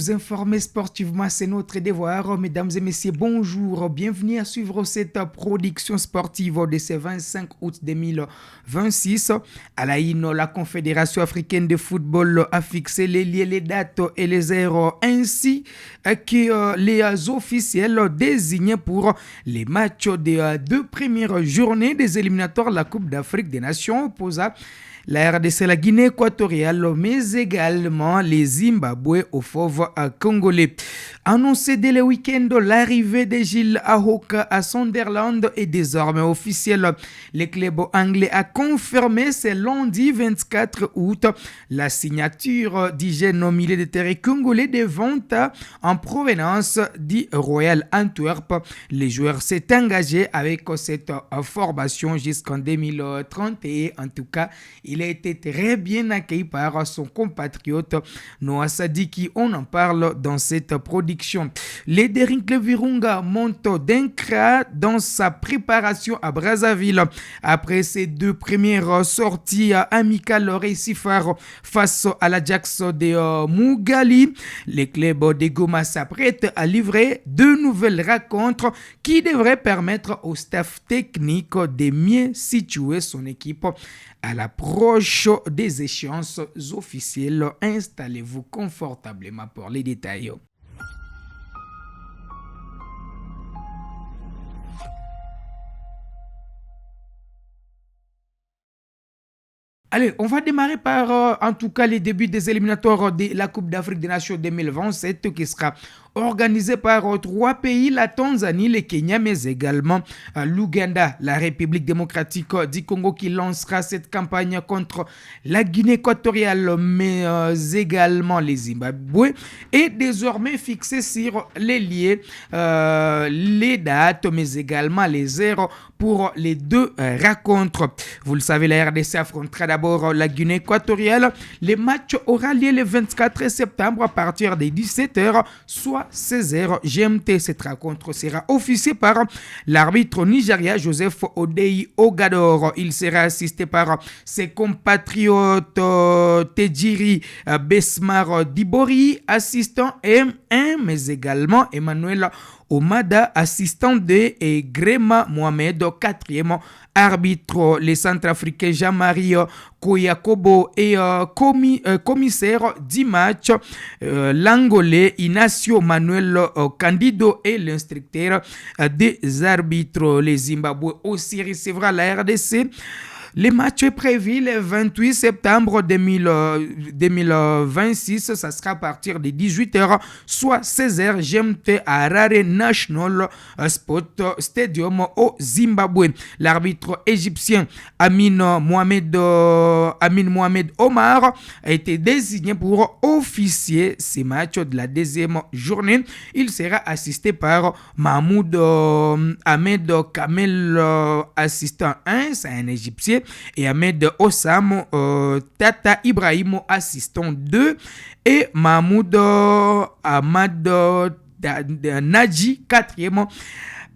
vous informer sportivement, c'est notre devoir. Mesdames et messieurs, bonjour. Bienvenue à suivre cette production sportive de ce 25 août 2026. À la INO, la Confédération africaine de football a fixé les lieux, les dates et les heures ainsi que les officiels désignés pour les matchs des deux premières journées des éliminatoires de la Coupe d'Afrique des Nations opposant la RDC, la Guinée équatoriale, mais également les Zimbabwe au fauve congolais. Annoncé dès le week-end, l'arrivée de Gilles Ahoka à Sunderland est désormais officielle. Le club anglais a confirmé ce lundi 24 août la signature du jeune milieu de terrain congolais de vente en provenance du Royal Antwerp. Le joueur s'est engagé avec cette formation jusqu'en 2030 et en tout cas, il a été très bien accueilli par son compatriote Noah Sadiki. On en parle dans cette production. Les Derinkle Virunga monte d'un cran dans sa préparation à Brazzaville. Après ses deux premières sorties amicales réussies face à l'Ajax de Mugali, les clubs de Goma s'apprêtent à livrer deux nouvelles rencontres qui devraient permettre au staff technique de mieux situer son équipe à l'approche des échéances officielles. Installez-vous confortablement pour les détails. Allez, on va démarrer par en tout cas les débuts des éliminatoires de la Coupe d'Afrique des Nations 2027 qui sera organisée par trois pays, la Tanzanie, le Kenya, mais également l'Ouganda, la République démocratique du Congo qui lancera cette campagne contre la Guinée équatoriale, mais également les Zimbabwe, est désormais fixé sur les lieux, les dates, mais également les heures pour les deux rencontres. Vous le savez, la RDC affrontera d'abord la Guinée équatoriale. Le match aura lieu le 24 septembre à partir des 17h, soit 16h GMT. Cette rencontre sera officiée par l'arbitre nigérien Joseph Odei Ogador. Il sera assisté par ses compatriotes Tejiri Besmar Dibori, assistant M1, mais également Emmanuel Omada, assistant de et Grema Mohamed, quatrième arbitre. Les Centrafricains Jean-Marie Koyakobo et commissaire du match, l'Angolais Inacio Manuel Candido et l'instructeur des arbitres. Les Zimbabwe aussi recevra la RDC. Le match est prévu le 28 septembre 2026. Ça sera à partir de 18h, soit 16h GMT à Harare National Sport Stadium au Zimbabwe. L'arbitre égyptien Amin Mohamed Omar a été désigné pour officier ces matchs de la deuxième journée. Il sera assisté par Mahmoud Ahmed Kamel, assistant 1, c'est un égyptien, et Ahmed Ossam Tata Ibrahim, assistant 2, et Mahmoud Ahmad Nadji, quatrième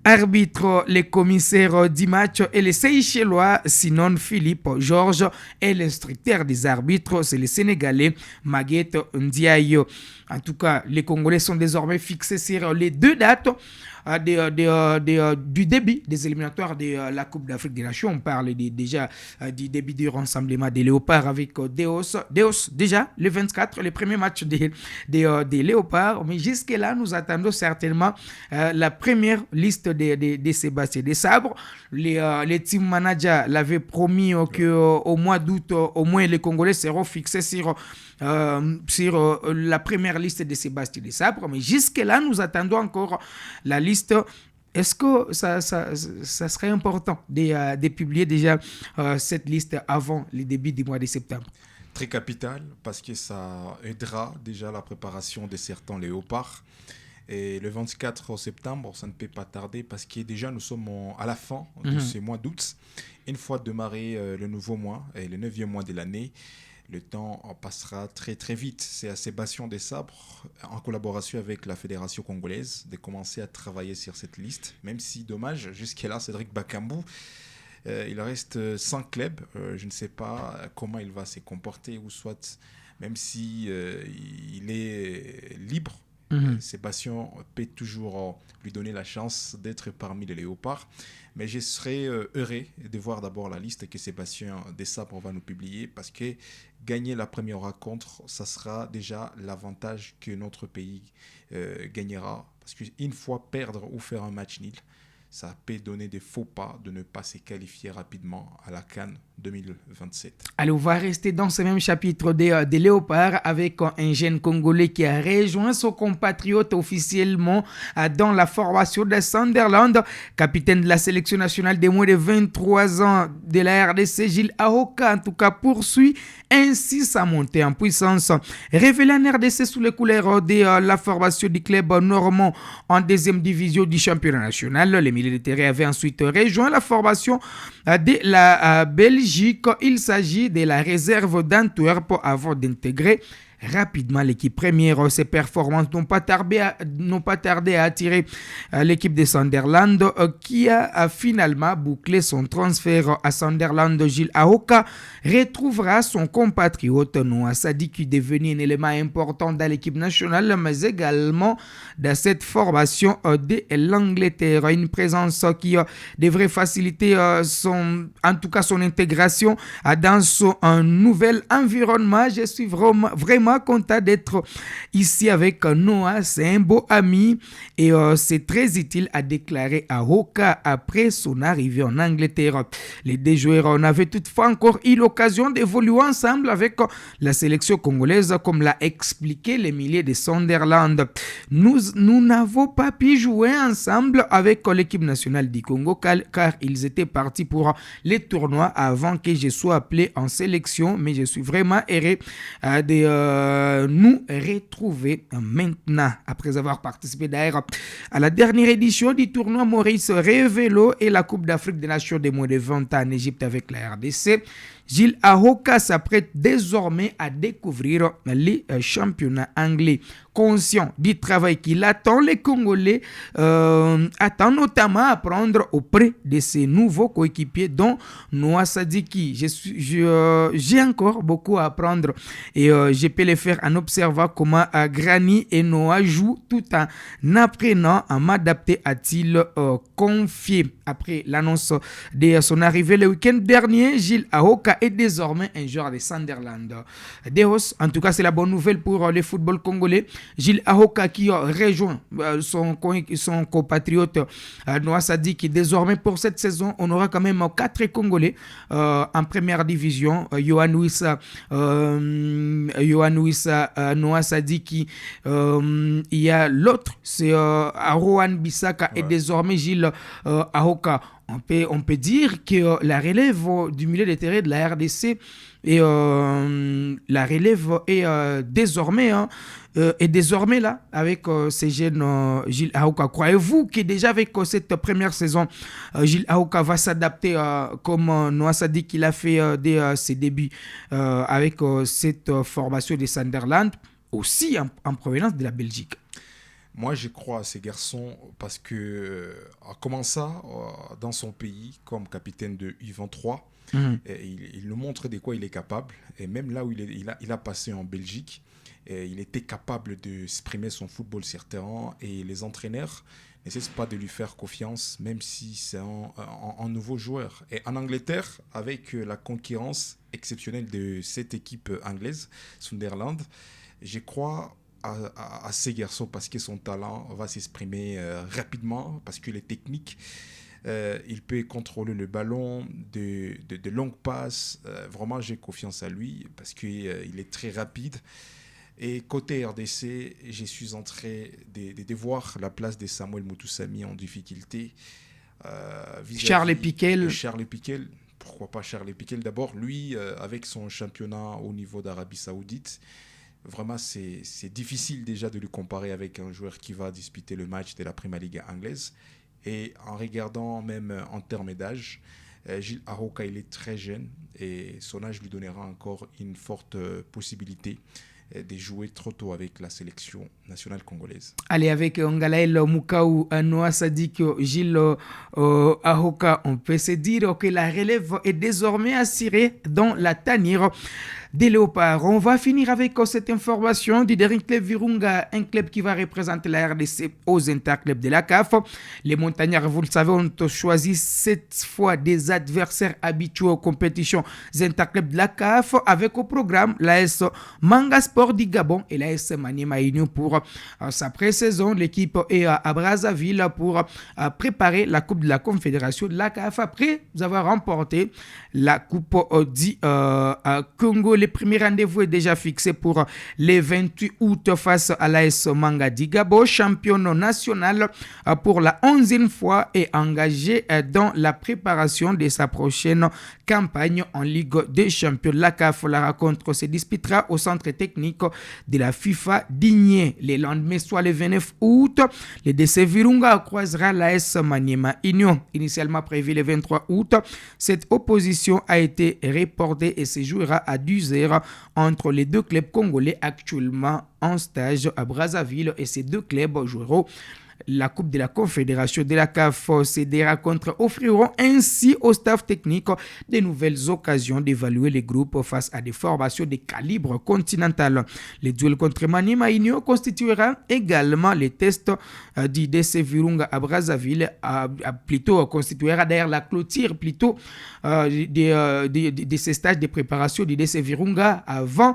arbitre. Les commissaires du match et les Seychellois Sinon Philippe Georges et l'instructeur des arbitres, c'est le Sénégalais Maguette Ndiaye. En tout cas, les Congolais sont désormais fixés sur les deux dates du début des éliminatoires de la Coupe d'Afrique des Nations. On parle déjà du début du rassemblement des Léopards avec Deos déjà le 24, le premier match des Léopards. Mais jusque-là, nous attendons certainement la première liste de Sébastien Desabre. Les team managers l'avaient promis qu'au mois d'août, au moins les Congolais seront fixés sur la première liste de Sébastien Desabre. Mais jusque-là, nous attendons encore la liste. Est-ce que ça serait important de publier déjà cette liste avant le début du mois de septembre? Très capital, parce que ça aidera déjà la préparation de certains léopards. Et le 24 septembre, ça ne peut pas tarder, parce que déjà nous sommes à la fin de ce mois d'août. Une fois démarré le nouveau mois, et le 9e mois de l'année, le temps passera très très vite. C'est à Sébastien Desabre, en collaboration avec la Fédération congolaise, de commencer à travailler sur cette liste. Même si, dommage, jusqu'à là, Cédric Bakambu, il reste 5 clubs. Je ne sais pas comment il va se comporter, ou soit même si il est libre. Sébastien peut toujours lui donner la chance d'être parmi les léopards. Mais je serais heureux de voir d'abord la liste que Sébastien Desabre va nous publier, parce que gagner la première rencontre, ça sera déjà l'avantage que notre pays gagnera. Parce qu'une fois perdre ou faire un match nul, ça peut donner des faux pas de ne pas se qualifier rapidement à la CAN 2027. Alors, on va rester dans ce même chapitre des Léopards avec un jeune Congolais qui a rejoint son compatriote officiellement dans la formation de Sunderland. Capitaine de la sélection nationale des moins de 23 ans de la RDC, Gilles Ahoka, en tout cas, poursuit ainsi sa montée en puissance. Révélé en RDC sous les couleurs de la formation du club normand en deuxième division du championnat national, les milieux de terrain avaient ensuite rejoint la formation de la Belgique. Il s'agit de la réserve d'Antwerp avant d'intégrer rapidement l'équipe première. Ses performances n'ont pas tardé à attirer l'équipe de Sunderland qui a finalement bouclé son transfert à Sunderland. Gilles Ahoka retrouvera son compatriote Noah Sadi qui est devenu un élément important dans l'équipe nationale mais également dans cette formation de l'Angleterre. Une présence qui devrait faciliter son intégration dans son nouvel environnement. Je suis vraiment content d'être ici avec Noah, c'est un beau ami et c'est très utile, a déclaré Ahoka après son arrivée en Angleterre. Les deux joueurs n'avaient toutefois encore eu l'occasion d'évoluer ensemble avec la sélection congolaise, comme l'a expliqué l'Emilien de Sunderland. Nous n'avons pas pu jouer ensemble avec l'équipe nationale du Congo car ils étaient partis pour les tournois avant que je sois appelé en sélection, mais je suis vraiment heureux de nous retrouver maintenant après avoir participé d'ailleurs à la dernière édition du tournoi Maurice Révélo et la Coupe d'Afrique des Nations des moins de 20 ans en Égypte avec la RDC. Gilles Ahoka s'apprête désormais à découvrir les championnats anglais. Conscient du travail qu'il attend, les Congolais attendent notamment à apprendre auprès de ses nouveaux coéquipiers, dont Noah Sadiki. J'ai encore beaucoup à apprendre et je peux le faire en observant comment Granny et Noah jouent tout en apprenant à m'adapter, a-t-il confié. Après l'annonce de son arrivée le week-end dernier, Gilles Ahoka est désormais un joueur de Sunderland. Deos, en tout cas, c'est la bonne nouvelle pour le football congolais. Gilles Ahoka qui rejoint son compatriote Noah Sadi, qui désormais pour cette saison, on aura quand même 4 Congolais en première division. Yohan Wissa, Noah Sadi, qui il y a l'autre, c'est Rohan Bissaka et désormais Gilles Ahoka. On peut dire que la relève du milieu de terrain de la RDC et la relève est désormais là avec ces jeunes Gilles Ahoka. Croyez-vous que déjà avec cette première saison, Gilles Ahoka va s'adapter comme Noah Sadi qu'il a fait dès ses débuts avec cette formation de Sunderland, aussi en provenance de la Belgique? Moi, je crois à ces garçons parce que, en commençant dans son pays comme capitaine de U23, il nous montre de quoi il est capable. Et même là où il a passé en Belgique, il était capable d'exprimer son football sur terrain et les entraîneurs ne cessent pas de lui faire confiance, même si c'est un nouveau joueur. Et en Angleterre, avec la concurrence exceptionnelle de cette équipe anglaise, Sunderland, je crois à ces garçons parce que son talent va s'exprimer rapidement, parce que les techniques, il peut contrôler le ballon de longues passes. Vraiment, j'ai confiance à lui parce qu'il est très rapide. Et côté RDC, je suis en train de voir la place de Samuel Mutusami en difficulté. Charles Piquel, pourquoi pas Charles Piquel d'abord, lui, avec son championnat au niveau d'Arabie Saoudite. Vraiment, c'est difficile déjà de le comparer avec un joueur qui va disputer le match de la Premier League anglaise. Et en regardant même en termes d'âge, Gilles Ahoka, il est très jeune et son âge lui donnera encore une forte possibilité de jouer trop tôt avec la sélection nationale congolaise. Allez, avec Ngalael Mukaou, Noah Sadik, Gilles Ahoka, on peut se dire que la relève est désormais assurée dans la tanière des Léopards. On va finir avec cette information du dernier club Virunga, un club qui va représenter la RDC aux interclubs de la CAF. Les Montagnards, vous le savez, ont choisi 7 fois des adversaires habitués aux compétitions interclubs de la CAF, avec au programme l'AS Manga Sport du Gabon et l'AS Maniema Union pour sa pré-saison. L'équipe est à Brazzaville pour préparer la Coupe de la Confédération de la CAF après avoir remporté la Coupe du Congo. Le premier rendez-vous est déjà fixé pour le 28 août face à l'AS Manga du Gabon, championne nationale pour la 11e fois et engagée dans la préparation de sa prochaine campagne en Ligue des Champions. La CAF, la rencontre se disputera au centre technique de la FIFA d'Igné. Le lendemain, soit le 29 août, le DC Virunga croisera l'AS Maniema Union. Initialement prévu le 23 août, cette opposition a été reportée et se jouera à 10h entre les deux clubs congolais actuellement en stage à Brazzaville, et ces deux clubs joueront la Coupe de la Confédération de la CAF. Ces deux rencontres offriront ainsi au staff technique de nouvelles occasions d'évaluer les groupes face à des formations de calibre continental. Le duel contre Maniema Union constituera également les tests du DC Virunga à Brazzaville, plutôt constituera d'ailleurs la clôture plutôt de ces stages de préparation du DC Virunga avant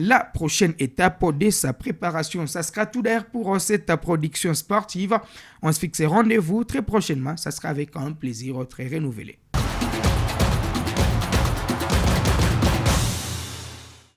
la prochaine étape de sa préparation. Ça sera tout d'ailleurs pour cette production sportive. On se fixe rendez-vous très prochainement. Ça sera avec un plaisir très renouvelé.